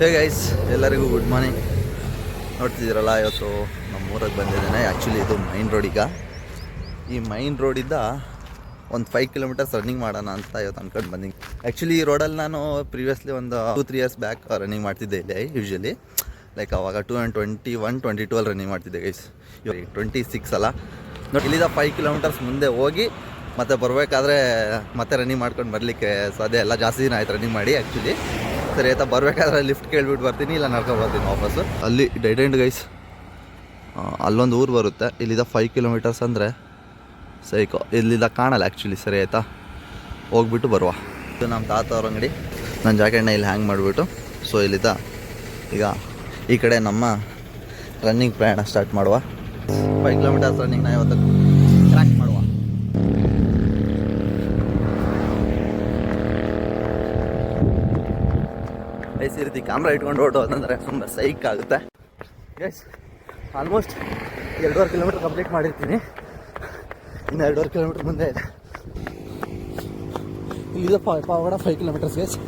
Hey guys, ಎಲ್ಲರಿಗೂ good morning. ನೋಡ್ತಿದ್ದೀರಲ್ಲ, ಇವತ್ತು ನಮ್ಮ ಊರಿಗೆ ಬಂದಿದ್ದೇನೆ. ಆ್ಯಕ್ಚುಲಿ ಇದು ಮೈನ್ ರೋಡ್. ಈಗ ಈ ಮೈನ್ ರೋಡಿಂದ ಒಂದು 5 ಕಿಲೋಮೀಟರ್ಸ್ ರನ್ನಿಂಗ್ ಮಾಡೋಣ ಅಂತ ಇವತ್ತು ಅಂದ್ಕೊಂಡು ಬಂದಿದ್ದೀನಿ. ಆ್ಯಕ್ಚುಲಿ ಈ ರೋಡಲ್ಲಿ ನಾನು ಪ್ರೀವಿಯಸ್ಲಿ ಒಂದು 2-3 ಇಯರ್ಸ್ ಬ್ಯಾಕ್ ರನ್ನಿಂಗ್ ಮಾಡ್ತಿದ್ದೆ ಇಲ್ಲಿ. ಯೂಶ್ವಲಿ ಲೈಕ್ ಅವಾಗ 2021-22 ರನ್ನಿಂಗ್ ಮಾಡ್ತಿದ್ದೆ ಗೈಸ್. ಇವಾಗ 26 ಅಲ್ಲ ನೋಡಿ. ಇಲ್ಲಿಂದ 5 ಕಿಲೋಮೀಟರ್ಸ್ ಮುಂದೆ ಹೋಗಿ ಮತ್ತೆ ಬರಬೇಕಾದ್ರೆ ಮತ್ತೆ ರನ್ನಿಂಗ್ ಮಾಡ್ಕೊಂಡು ಬರಲಿಕ್ಕೆ ಸಾಧ್ಯ ಇಲ್ಲ. ಜಾಸ್ತಿ ದಿನ ಆಯ್ತು ರನ್ನಿಂಗ್ ಮಾಡಿ. ಆ್ಯಕ್ಚುಲಿ ಸರಿ ಆಯ್ತಾ, ಬರಬೇಕಾದ್ರೆ ಲಿಫ್ಟ್ ಕೇಳ್ಬಿಟ್ಟು ಬರ್ತೀನಿ, ಇಲ್ಲ ನಡ್ಕೊಂಡು ಬರ್ತೀನಿ ವಾಪಸ್ಸು. ಅಲ್ಲಿ ಡೆಡ್ ಎಂಡ್ ಗೈಸ್. ಅಲ್ಲೊಂದು ಊರು ಬರುತ್ತೆ. ಇಲ್ಲಿಂದ 5 ಕಿಲೋಮೀಟರ್ಸ್ ಅಂದರೆ ಸೈಕೋ. ಇಲ್ಲಿಂದ ಕಾಣಲ್ಲ ಆ್ಯಕ್ಚುಲಿ. ಸರಿ ಆಯಿತಾ, ಹೋಗ್ಬಿಟ್ಟು ಬರುವ. ಇದು ನಮ್ಮ ತಾತ ಅವ್ರ ಅಂಗಡಿ. ನನ್ನ ಜಾಕೆಟ್ನ ಇಲ್ಲಿ ಹ್ಯಾಂಗ್ ಮಾಡಿಬಿಟ್ಟು ಸೊ ಇಲ್ಲಿಂದ ಈಗ ಈ ಕಡೆ ನಮ್ಮ ರನ್ನಿಂಗ್ ಪ್ರಯಾಣ ಸ್ಟಾರ್ಟ್ ಮಾಡುವ. 5 ಕಿಲೋಮೀಟರ್ಸ್ ರನ್ನಿಂಗ್ನ ಇವತ್ತು ಕ್ರ್ಯಾಕ್ ಮಾಡುವ. ಈ ರೀತಿ ಕ್ಯಾಮ್ರಾ ಇಟ್ಕೊಂಡು ಹೊರಟೋದಂದರೆ ತುಂಬ ಸೈಕ್ ಆಗುತ್ತೆ. ಎಸ್, ಆಲ್ಮೋಸ್ಟ್ 2.5 ಕಿಲೋಮೀಟರ್ ಕಂಪ್ಲೀಟ್ ಮಾಡಿರ್ತೀನಿ. ಇನ್ನು 2.5 ಕಿಲೋಮೀಟರ್ ಮುಂದೆ ಇದೆ. ಇಲ್ಲಿಂದ ಪಾವಗಡ 5 ಕಿಲೋಮೀಟರ್ಸ್ ಗೈಸ್.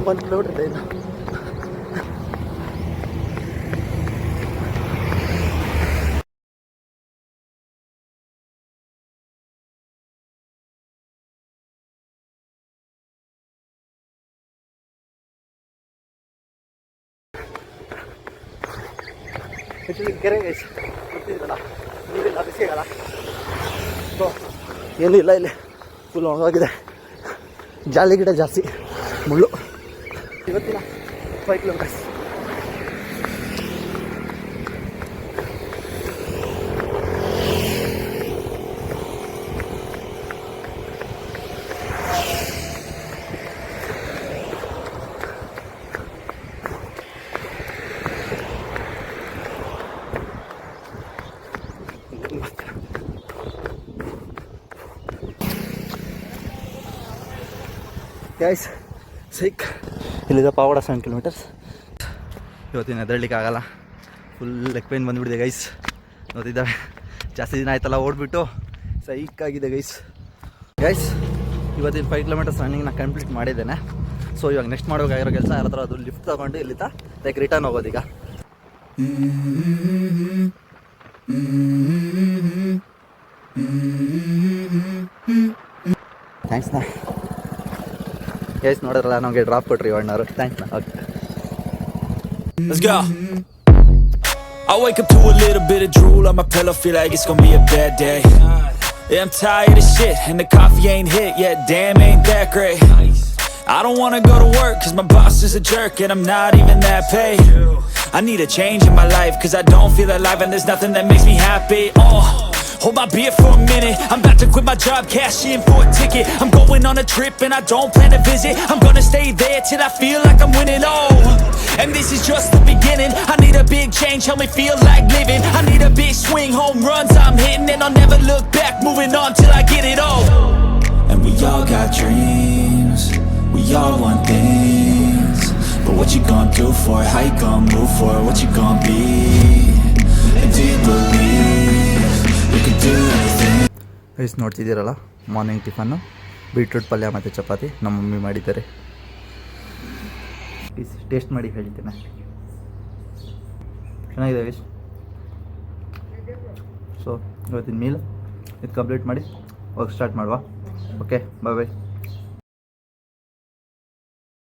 1 ಕಿಲೋಮೀಟರ್ ಇದೆ ಇನ್ನು. ಕೆರೆ ಗೈಸ್, ಗೊತ್ತಿದ್ದೀರಲ್ಲ, ನೀರಿಲ್ಲ, ಬಿಸಿ ಆಗಲ್ಲ. ಸೊ ಏನೂ ಇಲ್ಲ, ಇಲ್ಲಿ ಫುಲ್ ಒಣಗೋಗಿದೆ. ಜಾಲಿ ಗಿಡ ಜಾಸ್ತಿ, ಮುಳ್ಳು. ಇವತ್ತಿನ 5 ಕಿಲೋಮೀಟರ್ಸ್. ಗೈಸ್ ಸೈಕ್. ಇಲ್ಲಿಂದ ಪಾವಡ 7 ಕಿಲೋಮೀಟರ್ಸ್. ಇವತ್ತಿನ ಎದರಲಿಕ್ಕೆ ಆಗಲ್ಲ, ಫುಲ್ ಲೆಗ್ ಪೇನ್ ಬಂದುಬಿಟ್ಟಿದೆ ಗೈಸ್. ಗೊತ್ತಿದ್ದಾವೆ, ಜಾಸ್ತಿ ದಿನ ಆಯ್ತಲ್ಲ ಓಡ್ಬಿಟ್ಟು. ಸೈಕ್ ಆಗಿದೆ ಗೈಸ್. ಇವತ್ತಿನ 5 ಕಿಲೋಮೀಟರ್ಸ್ ರನ್ನಿಂಗ್ನ ಕಂಪ್ಲೀಟ್ ಮಾಡಿದ್ದೇನೆ. ಸೊ ಇವಾಗ ನೆಕ್ಸ್ಟ್ ಮಾಡಬೇಕಾಗಿರೋ ಕೆಲಸ ಯಾರ ಹತ್ರ ಅದು ಲಿಫ್ಟ್ ತೊಗೊಂಡು ಇಲ್ಲಿಂದ ಲೈಕ್ ರಿಟರ್ನ್ ಹೋಗೋದೀಗ. ಥ್ಯಾಂಕ್ಸ್ನಾ ಗೈಸ್. ನೋಡಿದ್ರಲ್ಲ, ನಮಗೆ ಡ್ರಾಪ್ ಕೊಟ್ರಿ ಅಣ್ಣವರು. ಥ್ಯಾಂಕ್ಸ್ನಾ. Okay, let's go. I wake up to a little bit of drool on my pillow, feel like it's gonna be a bad day. Yeah, I'm tired of shit and the coffee ain't hit yet, damn ain't that great. I don't wanna go to work cause my boss is a jerk and I'm not even that paid. I need a change in my life cause I don't feel alive and there's nothing that makes me happy. Hold my beer for a minute, I'm about to quit my job, cash in for a ticket. I'm going on a trip and I don't plan to visit. I'm gonna stay there till I feel like I'm winning, and this is just the beginning. I need a big change, help me feel like living. I need a big swing, home runs I'm hitting, and I'll never look back, moving on till I get it all. And we all got dreams, we all want things, but what you gonna do for it, how you gonna move for it, what you gonna be, and do you believe you can do anything. Guys ನೋಡ್ತಿದ್ದೀರಲ್ಲ, morning tiffin beetroot ಪಲ್ಯ ಮತ್ತು ಚಪಾತಿ ನಮ್ಮ mummy ಮಾಡಿದ್ದಾರೆ. Taste ಮಾಡಿ ಹೇಳ್ತೇನೆ. ಚೆನ್ನಾಗಿದೆ guys. So ಇವತ್ತಿನ meal ಇದು ಕಂಪ್ಲೀಟ್ ಮಾಡಿ ವರ್ಕ್ ಸ್ಟಾರ್ಟ್ ಮಾಡುವ. ಓಕೆ, ಬಾಯ್ ಬಾಯ್.